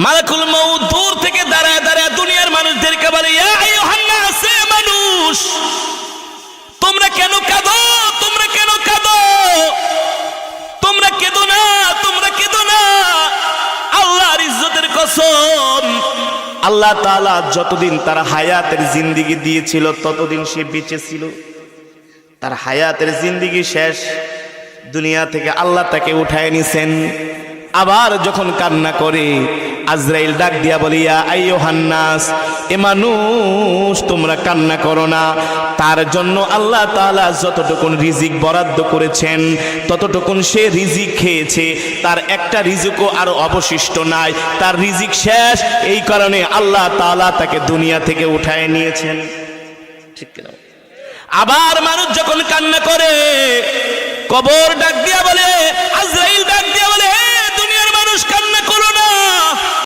মালাকুল মউত দূর থেকে দাঁড়ায় দাঁড়ায় দুনিয়ার মানুষদেরকে বলে, ইয়া আইয়ুহান নাস, মানুষ তোমরা কেন কাঁদো, তোমরা কেন কাঁদো, তোমরা কেঁদো না, তোমরা কেঁদো না। আল্লাহর ইজ্জতের কসম, আল্লাহ তাআলা যতদিন তার হায়াতের জিন্দেগি দিয়েছিল ততদিন সে বেঁচে ছিল। তার হায়াতের জিন্দেগি শেষ, দুনিয়া থেকে আল্লাহ তাকে উঠায় নিছেন। আবার যখন কান্না করে আজরাইল ডাক দিয়া বলে, ইয়া আইয়ুহান নাস, এ মানুষ তোমরা কান্না করো না। তার জন্য আল্লাহ তাআলা যতটুকুন রিজিক বরাদ্দ করেছেন ততটুকুন সে রিজিক খেয়েছে, তার একটা রিজিকও আর অবশিষ্ট নাই, তার রিজিক শেষ। এই কারণে আল্লাহ তাআলা তাকে দুনিয়া থেকে উঠায় নিয়েছেন। ঠিক কিনা? আবার মানুষ যখন কান্না করে, কবর ডাক দিয়া বলে, আজরাইল